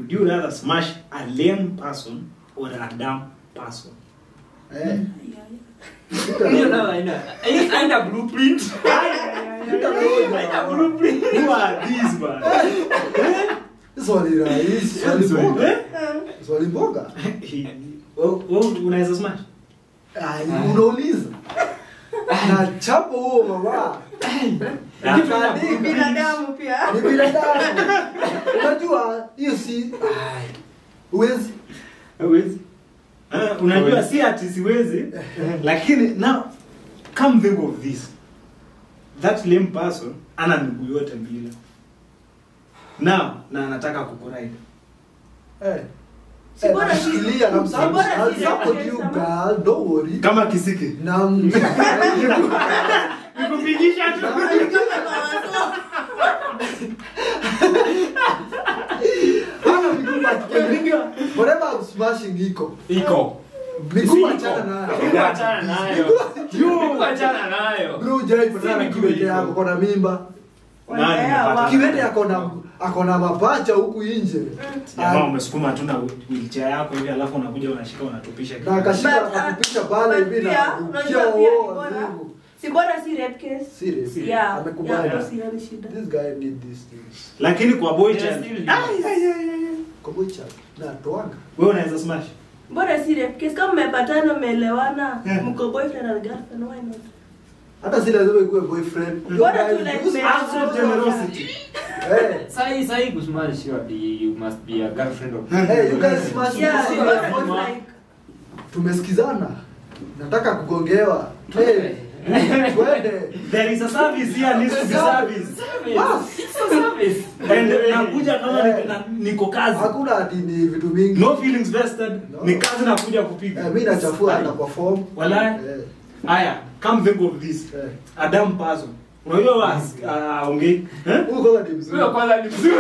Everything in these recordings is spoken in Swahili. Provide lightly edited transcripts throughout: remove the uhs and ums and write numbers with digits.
would you rather smash a lame person or a dumb person? Aina blueprint. Aina blueprint. Who are these, man? Swali rahisi. Swali mboga. Unaweza smash? Unauliza. Na chapo huo mama. Ni binadamu pia. Ni binadamu. Unajua hiyo si huwezi. Unajua si ati siwezi, lakini now come think of this. That lame person ana miguu yote mbili. Now na anataka kukuride. Sibora shikilia na msabu. Support you girl, don't worry. Kama kisiki. Nikupigisha tu. Hana miguu matikia. Whatever I'm smashing iko. Miguu achana nayo. Bro, jai patana kiwete yako kona mimba. Kiwete ako na mapacha huku nje. Jamaa umesukuma tu na wheelchair yako hivi alafu unakuja unashika unatupisha. Na akashika akakupisha pale hivi na si bora si rape case. Serious. Yeah. Amekubali. This guy need these things. Lakini kwa boy child. Kwa boy child. Na toanga. Wewe unaweza smash? Bora si rape case kama mmepatana umeelewana mko boyfriend and girlfriend why not? Hata si lazima ikuwe boyfriend. Bora tu like absolute generosity. Sai kusmash you must be a girlfriend of. Hey, you guys smash. Yeah, tumesikizana. Nataka kugongewa. Hey. There is a service here needs to be service. It's a service. And nakuja kama niko kazi. Hakuna ati ni vitu mingi. No feelings vested. No. Ni kazi nakuja kupiga. Mimi nachafua na perform. Wallahi. Aya, come think of this. A dumb person. Unajua was ongei. Huyo kwanza ni mzuri.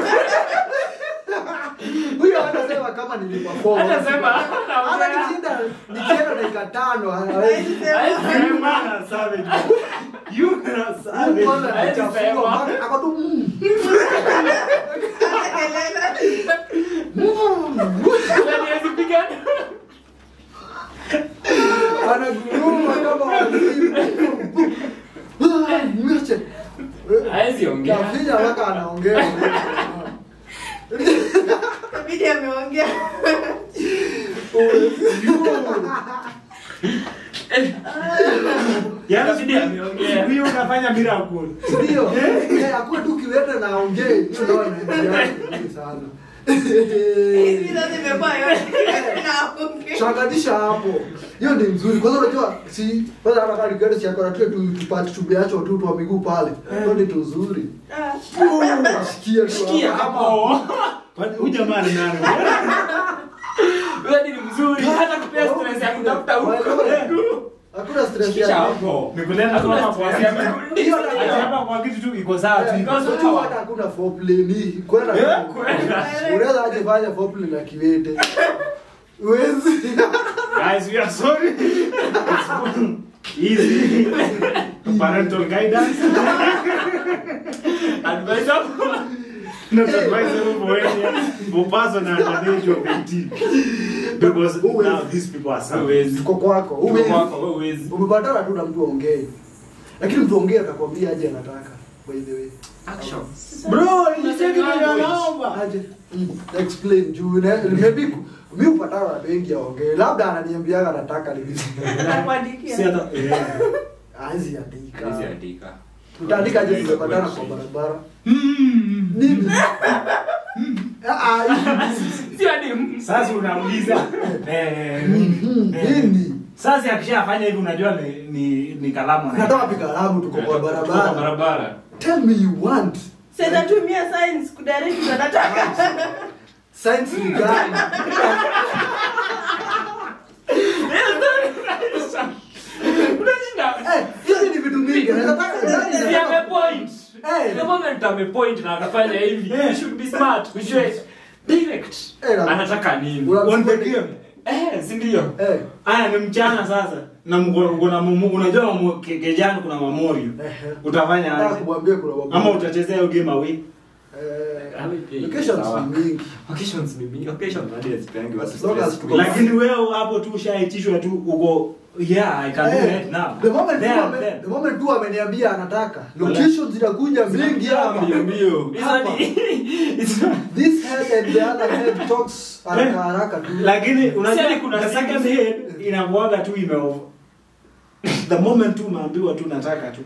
Huyo anasema kama niliperform. Anasema ana nishinda nicheza dakika 5. Sema savage. You are savage. Anachafua akatu. Anaguruma kama mwache. Haezi ongea. Kafija waka anaongea. Kabidi ameongea. Yaani sidi ameongea. Huyo unafanya miracle. Ndio. Hakuna tu kiwete na ongee. Hiyo ndio anaongea sana. Hivi ndio nimekuwa yote na ongea. Changanisha hapo. Hiyo ni nzuri. Kwanza unajua si kwanza hata kali gari si yako tu tupate tubiacho tu tu miguu pale. Hiyo ni nzuri. Sikia hapo. Kwani huyu jamaa ni nani? Wewe ni mzuri. Hata kupea stress ya kutafuta huko. Hakuna stress ya hapo. Nikulenda kama kwa hiyo hapa kwa kitu tu iko sawa tu. Because hata hakuna foreplay ni kwenda. Unaweza aje fanya foreplay na kiwete. Uwezi. Guys, we are sorry. Easy. Parental guidance. Advisor. Not advisable for person under the age of 18. Because now these people are savage. Uko kwako. Uwezi. Umepatana tu na mtu aongee. Lakini mtu aongee atakwambia aje anataka. By the way. Action. Bro, nilisema naomba. Aje. Explain juu maybe mimi upatana na wengi aongee. Labda ananiambia anataka nini. Nakuandikia. Si hata Azi andika. Hizi andika. Utaandika aje tumepatana kwa barabara. Nini? Si hadi sasa unauliza Nini? Sasa akishafanya hivi unajua ni kalamu. Nataka pika kalamu tuko kwa barabara. Tell me you want. Sasa tumia science kudirect tunataka. Science ni gani? Hizi ni vitu mingi. Nataka point. The moment amepoint na akafanya hivi, you should be smart. We should direct. Anataka nini? On the game. Si ndio? Aya ni mchana sasa. Na kuna unajua kejani kuna mamorio. Utafanya Nataka kumwambia kuna ama utachezea hiyo game away. Locations ni mingi. Occasions hadi hazipeangi watu stress. stress. Lakini wewe hapo tu ushaitishwa tu uko I can do it now. The moment tu ameniambia anataka locations zinakuja mingi hapa. Mbio. This head and the other head talks haraka tu. Lakini unajua kuna second head inakuaga tu imeover. The moment tu umeambiwa tu nataka tu.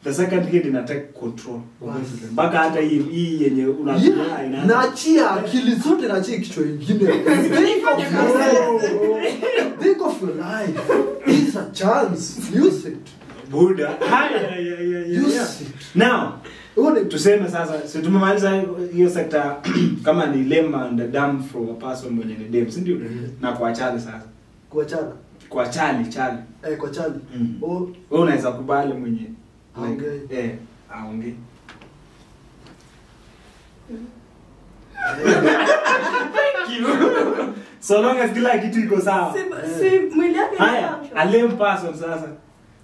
The second head ina take control. Mpaka hata hii yenye unatumia ina naachia akili zote naachia kichwa kingine. Think of your life. It's a chance. Use it. Buddha. Use it. Now, tuseme sasa, so tumemaliza hiyo sector kama ni lame and dumb from a person mwenye ni dem, si ndio? Na kuachana sasa. Kuachana. Kwa Charlie. Kwa Charlie. Wewe unaweza kubali mwenye aongee. Aongee. Thank you. So long as kila kitu iko sawa. Si mwili yake ni sawa. A lame person sasa.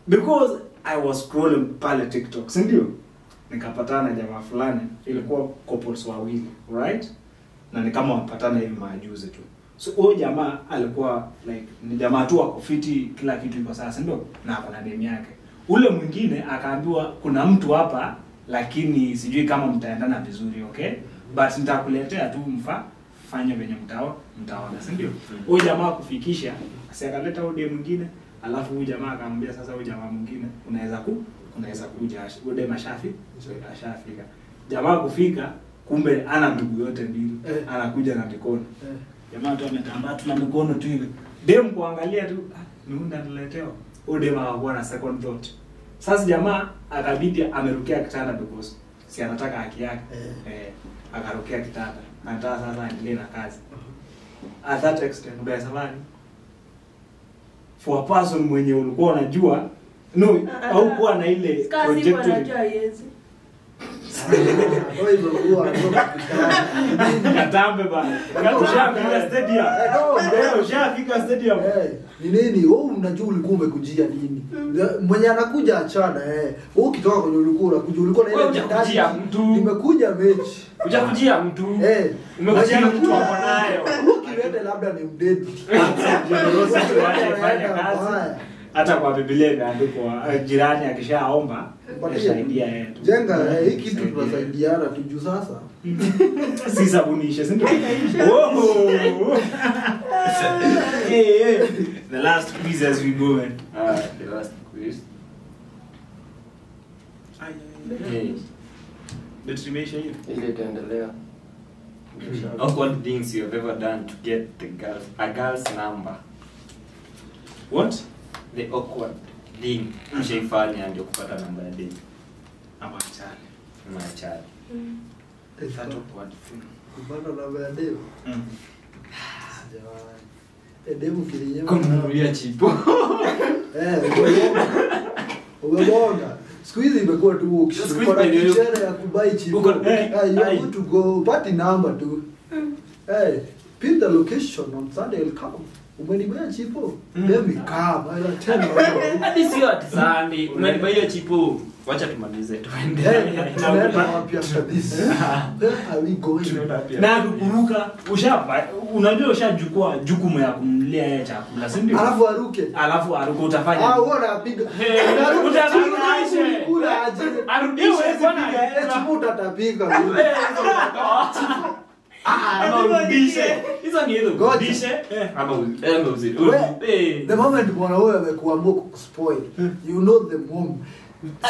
Because I was scrolling pale TikTok, si ndio? Nikapatana jamaa fulani, ilikuwa couples wawili, right? Na ni kama wapatana hivi majuzi tu. So huyo jamaa alikuwa like ni jamaa tu wako fiti, kila kitu iko sawa, si ndio? Na hapo na demu yake. Ule mwingine akaambiwa kuna mtu hapa lakini sijui kama mtaendana vizuri, okay? But nitakuletea tu fanye venye mtaona, si ndio? Huyo jamaa kufikisha, asiakaleta huyo demu mwingine, alafu huyo jamaa akamwambia sasa huyo jamaa mwingine unaweza kuja, huyo demu ashafika. Jamaa kufika kumbe ana ndugu yote mbili, anakuja na mikono. Jamaa tu ametambaa tu na mikono tu hivi. Demu kuangalia tu, niunda niletewa. Huyo demu akakuwa na second thought. Sasa jamaa akabidi amerukia kitanda because si anataka haki yake. Akarukia kitanda. Anataka sasa aendelee na kazi. At that extent ndio samani. For a person mwenye ulikuwa unajua au kuwa na ile project yezi. Wewe ndio katambe bana. Ushafika stadium. Ushafika stadium. Ni nini? Wewe unajua ulikuwa umekujia nini? Mwenye anakuja achana wewe ukitoka kwenye ulikuwa ulikuwa na ile kujia mtu. Nimekuja mechi. Kujia mtu. Umekujia mtu hapo nayo. Ukileta labda ni mdedi. Hata kwa Biblia imeandikwa jirani akishaomba atasaidia yeye. Jenga hii kitu tunasaidiana tujue sasa. Si sabunisha, si ndio? The last quiz as we go in. The last quiz. Detrimeisha hiyo. Ile itaendelea. Awkward things you have ever done to get a girl's number. What? The awkward thing ushaifanya ndio kupata namba ya date. Ama chali. That awkward thing. Kupata namba ya date. Demu kilinyewe. Kumnunulia chipo. Umebonga. Siku hizi imekuwa tu ukishukua biashara ya kubai chipo. You want to go party number tu. Pin the location on Sunday will come. Umenibaya chipo. Let me come. I will tell you. Hadi sio ati Sunday. Umenibaya chipo. Wacha tumalize tuende. Tunaenda wapi after this? Where are we going? Na kukuruka unajua ushajukua jukumu ya kumlia yeye chakula, si ndio? Alafu aruke utafanya. wewe unapiga. Utafanya kula aje. Arudishe bwana. Chipo utatapika. Hizo ni hizo. Godishe. Ama uzidi. The moment bwana wewe amekuamua kuspoil. You know the moment.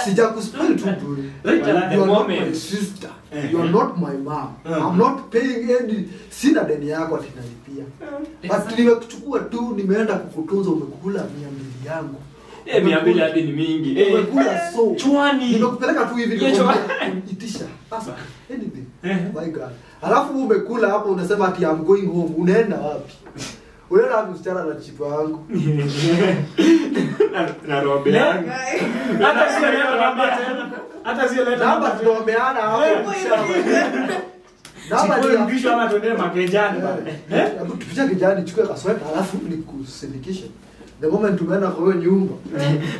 Sija kuspoil tu bro. You are not my sister. You are not my mom. I'm not paying any sina deni yako atinalipia. But nimekuchukua tu nimeenda kukutunza umekula 200 yangu. 200 hadi ni mingi. Umekula so. Chwani. Nimekupeleka tu hivi itisha. Sasa anything. My God. Alafu umekula hapo unasema ati I'm going home. Unaenda wapi? Unaenda wapi msichana na chipo yangu? Na robe yangu. Hata sio leta namba tunaombeana hapo. Namba ndio mbisho ama tuende makejani bana. Hebu tupicha kijani chukue kasweta alafu nikusindikishe. The moment tumeenda kwa hiyo nyumba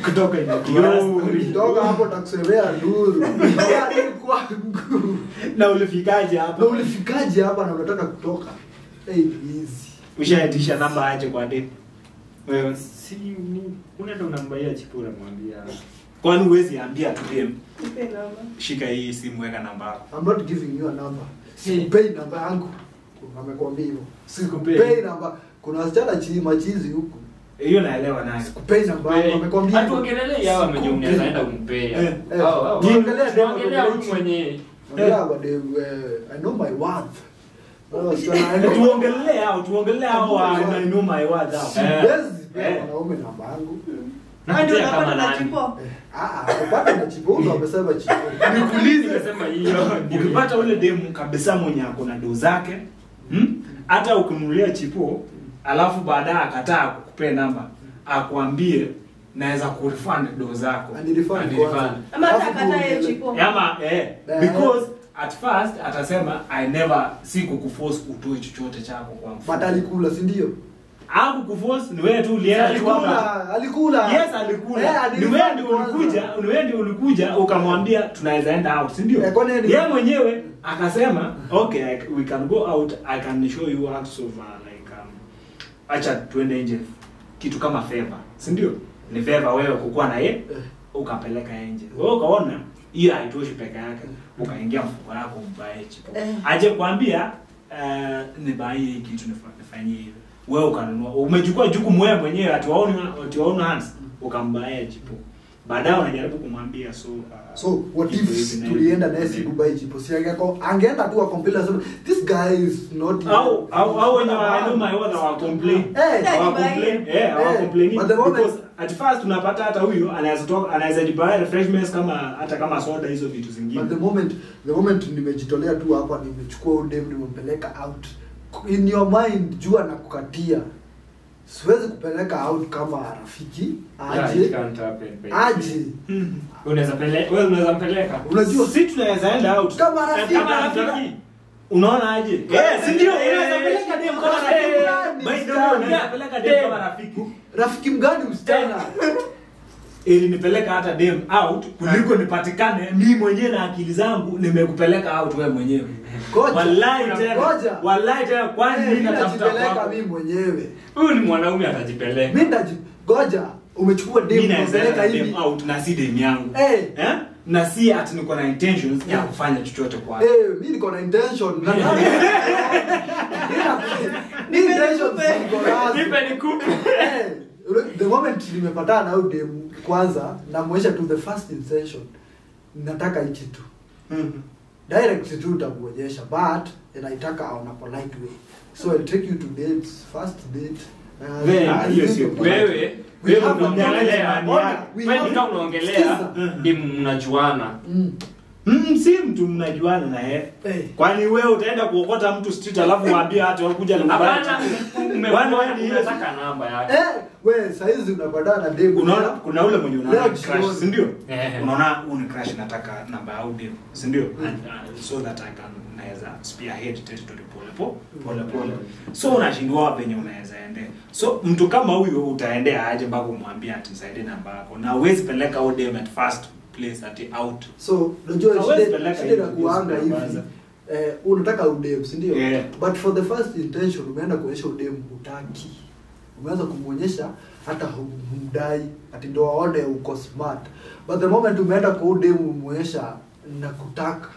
kutoka kutoka hapo takusemea nduru. Hadi kwangu. Na ulifikaje hapa? Na ulifikaje hapa na unataka kutoka? Hey, easy. Ushaitisha namba aje kwa date? Wewe si unaenda unambaia chipura mwambia. Kwani huwezi ambia tu dem? Nipe namba. Shika hii simu weka namba yako. I'm not giving you a number. Sikupei namba yangu. Amekwambia hivyo. Sikupei. Sikupei namba. Kuna wasichana machizi huku. Hiyo naelewa naye. Sikupei namba yangu. Amekwambia. Hatuongelele yao mwenye unaweza enda kumpea. Tuongelea huyu mwenye. I know my worth. Tuongelee hao I know my worth hao. Siwezi pia wanaume namba yangu. Na ndio unapata na chipo. Kupata na chipo ndo amesema chipo. Nikuulize Nimesema hiyo. Ukipata ule demu kabisa mwenye ako na do zake, hata ukimnulia chipo, alafu baadaye akataa kukupea namba, akwambie naweza kurefund do zako. Refund. Ama atakatae chipo. Ama because at first atasema I never kukuforce utoe chochote chako kwa mfuko. But alikula, si ndio? Haku kuforce ni wewe tu ulienda Alikula. Yes, alikula. Ni wewe ndio ulikuja ukamwambia tunaweza enda out, si ndio? Yeye mwenyewe akasema okay, we can go out, I can show you acts of acha tuende nje. Kitu kama favor, si ndio? Ni favor wewe kukua na yeye ukapeleka nje. Wewe ukaona hiyo haitoshi peke yake, ukaingia mfuko wako mbaye chipo. Aje kuambia ni bai hii kitu nifanyie hivi. Wewe ukanunua. Umechukua jukumu wewe mwenyewe atiwaona hands ukambaye chipo. Baadaye unajaribu kumwambia so what if tulienda naye si Dubai chipo si angeenda tu complain sema this guy is not au when I know my worth wa complain because at first tunapata hata huyo anaweza jibaya refreshments kama soda hizo vitu zingine. But the moment nimejitolea tu hapa nimechukua udem nimempeleka out in your mind jua na kukatia. Siwezi kupeleka out kama rafiki aje. Unaweza mpeleka. Unajua si tunaweza enda out kama rafiki. Unaona aje? Si ndio unaweza peleka dem kama rafiki. By the way unaweza peleka dem kama rafiki. Rafiki mgani msichana? Ili nipeleka hata dem out kuliko nipatikane mimi mwenyewe na akili zangu nimekupeleka out wewe mwenyewe. Wallahi tena kwani mimi natafuta mimi mwenyewe. Huyu ni mwanaume atajipeleka. Mimi ngoja umechukua dem unapeleka hivi out na si dem yangu. Na si ati niko na intentions ya kufanya chochote kwake. Mimi niko na intention. Nipe nikupe. The moment nimepatana na dem kwanza na muonyesha to the first intention nataka hichi tu. Direct tu utakuonyesha but inaitaka on a polite way. So I'll take you to dates, first date. Wewe unaongelea ndimu mnajuana. Si mtu mnajuana na yeye. Kwani wewe utaenda kuokota mtu street alafu mwambie hata wakuja na mbaya. Hapana, unataka namba yake. Wewe saizi unapatana na dem. Unaona kuna ule mwenye unaona crush, si ndio? Unaona una crush nataka namba au dem, si ndio? So that I can naweza spearhead territory pole. So unashindwa wapi penye unaweza ende. So mtu kama huyo utaendea aje mpaka umwambie atisaidie namba yako. Na huwezi peleka au dem at first place at out. So unajua shida kuanga hivi. Unataka udem, si ndio? But for the first intention umeenda kuonyesha udem utaki. Umeanza kumuonyesha hata humdai ati ndo aone uko smart. But the moment umeenda kwa udem umuonyesha nakutaka.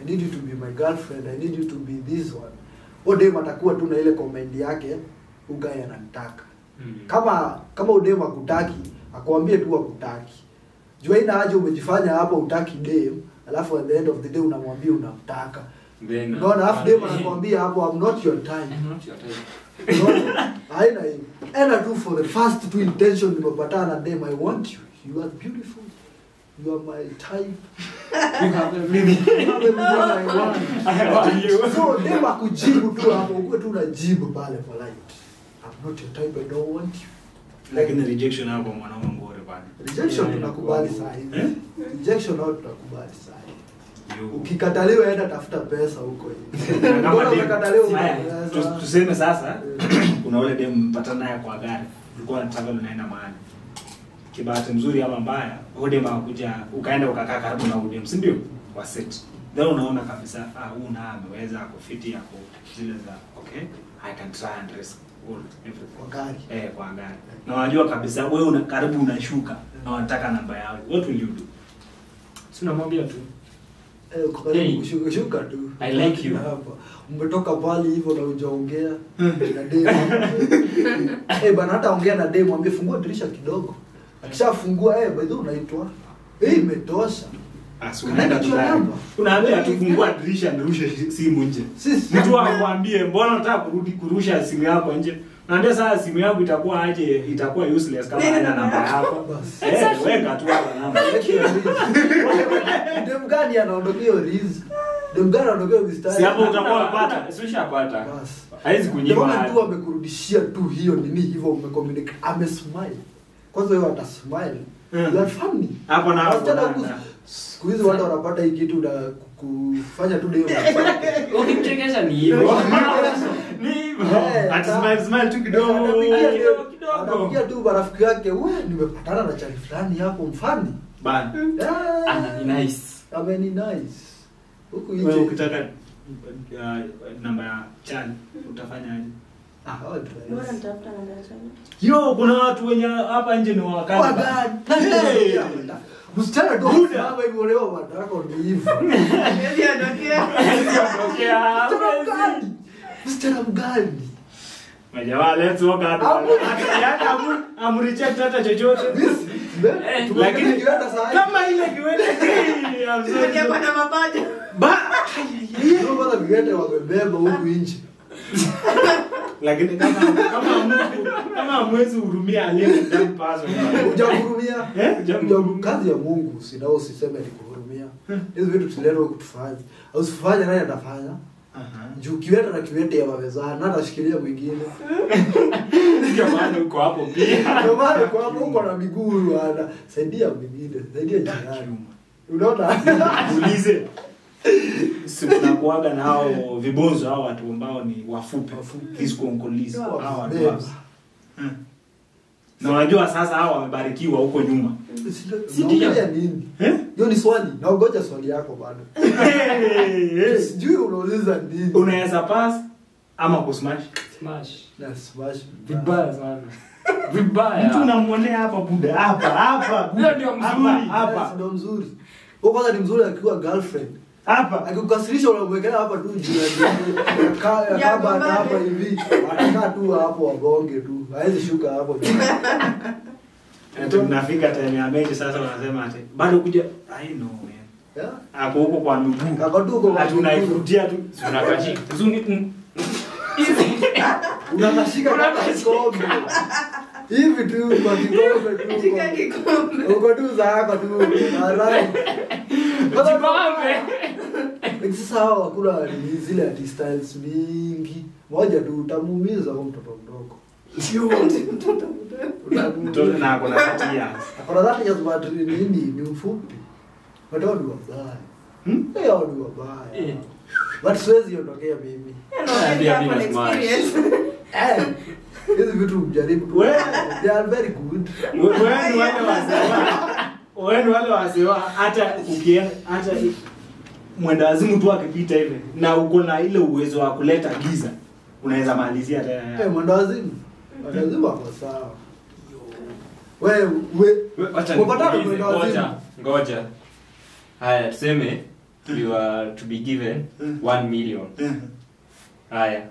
I need you to be my girlfriend. I need you to be this one. Udem atakuwa tu na ile comment yake ugaya anataka. Kama udem akutaki, akwambie tu akutaki. Jua ina haja umejifanya hapa utaki dem, alafu at the end of the day unamwambia unamtaka. Then unaona half dem anakuambia hapo I'm not your time. I'm not your time. Unaona? Haina hiyo. Ena tu for the first two intention nimepatana na dem, I want you. You are beautiful. You are my type. You have everything. You have everything I want you. So dem akujibu tu hapo, uko tu unajibu pale polite. I'm not your type, I don't want you. Lakini rejection hapo mwanaume ngore bana. Rejection tunakubali saa hivi. Rejection nao tunakubali saa hivi. Ukikataliwa enda tafuta pesa huko hivi. Kama ukikataliwa tuseme sasa kuna wale dem mpatana naye kwa gari. ulikuwa travel unaenda mahali. Kibahati mzuri ama mbaya, Odem akuja ukaenda ukakaa karibu na Odem, si ndio? Wa set. Then unaona kabisa huyu na ameweza kufiti yako zile za okay, I can try and risk all everything. Kwa gari. Kwa gari. Na unajua kabisa wewe karibu unashuka na unataka namba yao. What will you do? Sina mwambia tu. Kushuka tu. I like you. Hapa. Umetoka pale hivyo na hujaongea na demu. Bana hata ongea na demu, mwambie fungua dirisha kidogo. Akishafungua by the way unaitwa. Imetosha. Unaenda tu unaambia tufungua dirisha nirushe simu nje. Mtu akwambie mbona unataka kurusha simu yako nje? Naambia sasa simu yangu itakuwa aje, itakuwa useless kama haina namba yako. Weka tu hapa namba. Dem gani anaondokea risk? Dem gani anaondokea mistari? Si hapo utakuwa unapata. Usishapata. Haizi kunyima. Ndio mtu amekurudishia tu hiyo nini hivyo umecommunicate. Amesmile. Kwanza wewe utasmile. You are funny. Hapo na hapo. Siku hizi watu wanapata hii kitu na kufanya tu leo. Ukimchekesha ni hivyo. Ni hivyo. Smile tu kidogo. Anapigia tu marafiki yake, wewe nimepatana na chali fulani hapo mfani. Bana. Ni nice. Ni nice. Huko hivi. Wewe ukitaka namba ya chali utafanya aje? Bora nitafuta namba ya chali. Yo, kuna watu wenye hapa nje ni wakati. Msichana ndio hapa hivi leo wanataka ni hivyo. Hadi anatokea. Msichana mgani? Majamaa let's work hard. Hata amreject hata chochote. Lakini kiweta saa kama ile kiweta amzoea bwana mapaja. Ndio bwana kiweta wamebeba huku nje. Lakini kama mwezi hurumia aliye ndani paso. Hujahurumia? Kazi ya Mungu sinao usiseme ni kuhurumia. Hizo vitu tulero kutufanya. Usifanye nani atafanya? Juu kiweta na kiweta ya wamezaa na atashikilia mwingine. Ndio maana uko hapo pia. Ndio maana uko hapo uko na miguu ana saidia mwingine, saidia jirani. Unaona? Ulize. Si tunakuaga na hao vibonzo hao watu ambao ni wafupi. Kiskongolizi hao watu. Na unajua sasa hao wamebarikiwa huko nyuma. Si ndio nini? Hiyo ni swali. Na ngoja swali yako bado. Sijui unauliza nini. Unaweza pass ama kusmash? Smash. Na smash. Vibaya sana. Vibaya. Mtu unamuonea hapa buda. Hapa. Huyo ndio mzuri. Hapa ndio mzuri. Wewe kwanza ni mzuri akiwa girlfriend. Hapa akikukasirisha unamwekea hapa tu juu ya kaba hapa hivi. Anakaa tu hapo wagonge tu. Haizi shuka hapo. Tunafika time ya mechi sasa wanasema ati bado kuja I know man. Hapo huko kwa miguu. Hapo tu huko tunaifutia tu. Tunakashika. Unakashika kama kikombe. Hivi tu kwa kikombe tu. Shika kikombe. Uko tu za hapa tu. Alright. Kikombe. Sasa hao wakula ni zile ati styles mingi. Moja tu utamuumiza huyo mtoto mdogo. Sio mtoto mtoto na kuna hatia. Akona dhati ya zubati nini ni mfupi. Watu ni wabaya. Hao ni wabaya. But siwezi ondokea mimi. Ndio experience. Hizi vitu mjaribu. They are very good. Wewe wale wasewa hata ukienda hata mwenda wazimu tu akipita hivi na uko na ile uwezo wa kuleta giza unaweza malizia tena. Mwenda wazimu. Mwenda wazimu hapo sawa. Wewe ngoja. Haya tuseme you are to be given 1 million. Haya,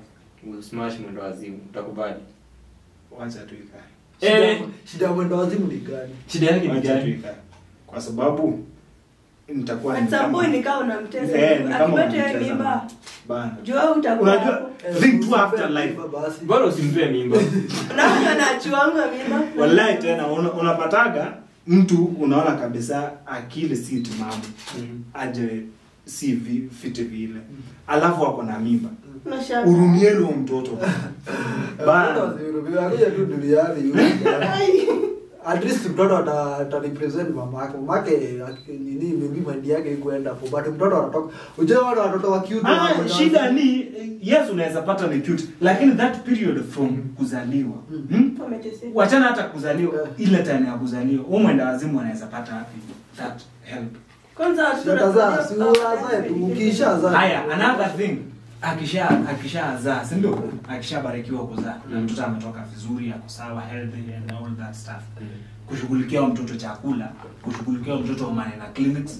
we'll smash mwenda wazimu. Utakubali? Wacha tu ikae. Shida mwenda wazimu ni gani? Shida yake ni gani? Kwa sababu nitakuwa ni kama nikao na mtesa akipata mimba bana. Jua utakuwa unajua think to after life basi. Bora usimpe mimba. Unaona anachuanga mimba. Wallahi tena unapataga mtu unaona kabisa akili si timamu. Aje si fit vile. Alafu wako na mimba. Urumieni huyo mtoto. Bana. Akaja tu duniani yule. at least mtoto ata represent mamake. Mamake nini maybe mind yake iko enda hapo, but mtoto anatoka. Unajua watoto wa cute shida ni yes unaweza pata ni cute, lakini that period from kuzaliwa. Wachana hata kuzaliwa, ile time ya kuzaliwa, mwenda wazimu anaweza pata wapi that help. Kwanza ukishaza. Haya, another thing, akishazaa, si ndio? Akishabarikiwa kuzaa, na mtoto ametoka vizuri, ako sawa, healthy and all that stuff. Kushughulikia mtoto chakula, kushughulikia mtoto maneno clinics,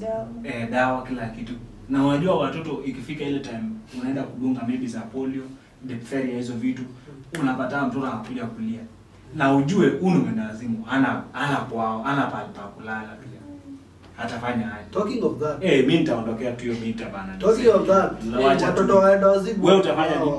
dawa kila kitu. Na unajua watoto ikifika ile time unaenda kudunga maybe za polio, diphtheria, hizo vitu, unapata mtoto anakuja kulia. Na ujue mwenda wazimu ana kwao, ana pa kulala pia. Atafanya haya. Talking of that. Mimi nitaondokea tu hiyo mita bana. Talking of that. Watoto waenda wazimu. Wewe utafanya nini?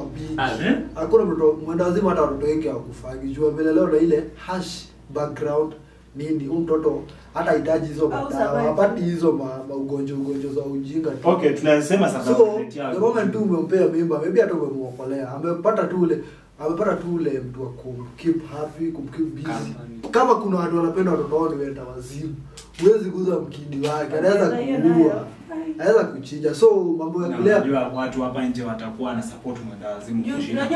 Hakuna mtoto mwenda wazimu hata watoto wengi hawakufagi. Jua vile leo na ile hash background nini mtoto hata hitaji hizo madawa, hapati hizo ugonjwa za ujinga. Okay, tunasema sababu so, the moment tu umempea mimba, maybe hata umemuokolea. Amepata tu ule mtu wa keep happy, keep busy. Kama kuna watu wanapenda watoto wao ni wenda wazimu. Huwezi kuuza mkidi wake, anaweza kuua. Anaweza kuchinja. So mambo ya kulea, unajua watu hapa nje watakuwa na support mwenda wazimu kushinda.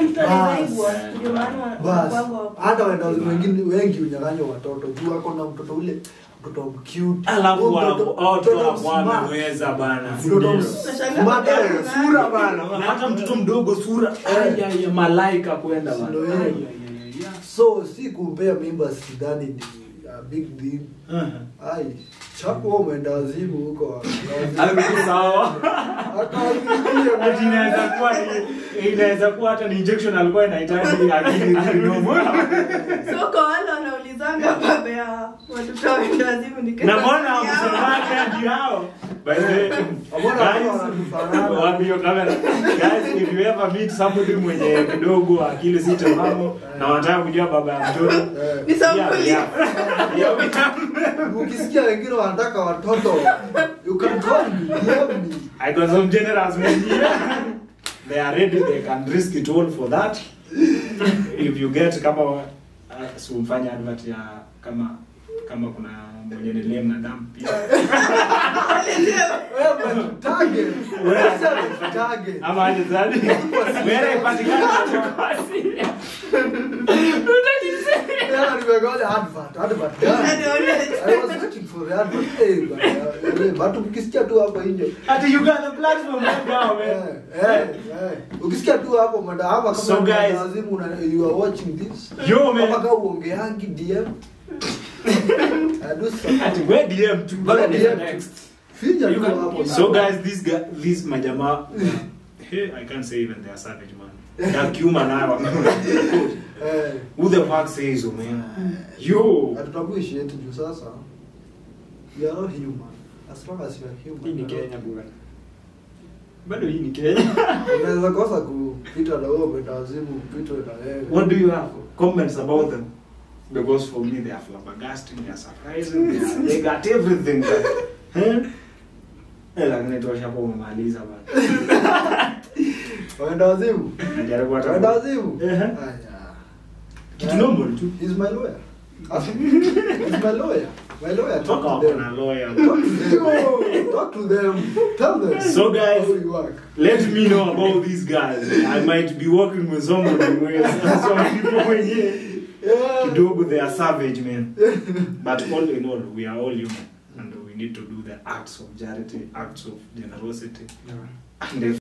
Hata wenda wazimu wengi unyang'anywa watoto. Juu ako na mtoto ule mtoto cute. Alafu watu wameweza bana. Sura bana. Na hata mtoto mdogo sura ya malaika kwenda bana. So si kumpea mimba sidhani ni big deal. Ai, chapo umeenda wazimu huko. Alikuwa sawa. Inaweza kuwa hata ni injection alikuwa inahitaji akili kidogo. So kwa wale wanaulizanga baba ya watoto waenda wazimu ni kama. Na mbona msemaje ndio hao? By the way, wabio kamera. Guys, if you ever meet somebody mwenye kidogo akili si timamu na wanataka kujua baba ya mtoto, ni sampuli. Ukisikia wengine wanataka watoto, you can call me. I got some generous men here. They are ready, they can risk it all for that. If you get kama sumfanya advert ya kama kuna mwenye nilem na damu pia. Wewe target. Ama aje zani? Wewe ipatikana kwa kasi. Nimegoja advert. I was waiting for the advert. But ukisikia tu hapo nje. Ati you got the platform now, man. Ukisikia tu hapo madama So kama guys, lazimu you are watching this. Yo man. Kama uongeangi DM. Ati we DM to next. So guys, this majama, hey, I can't say even they are savage, man. That human now. Who the fuck says so, man? Yo. Atutambui juu sasa. You are not human. As long as you are human. Hii ni Kenya bwana. Bado hii ni Kenya. Unaweza kosa kupita na wewe utazimu kupita na wewe. What do you have? Comments about them? Because for me they are flabbergasting, they are surprising, they got everything. Lakini tosha hapo umemaliza bwana. Waenda wazimu? Najaribu hata. Waenda wazimu? Haya. Kitu normal tu. He's my lawyer. He's my lawyer. My lawyer. Talk to them. Lawyer. Talk to them. Tell them. So guys, how you work. Let me know about these guys. I might be working with somebody some people wenyewe. Kidogo they are savage, man. But all in all, we are all human. And we need to do the acts of charity, acts of generosity. And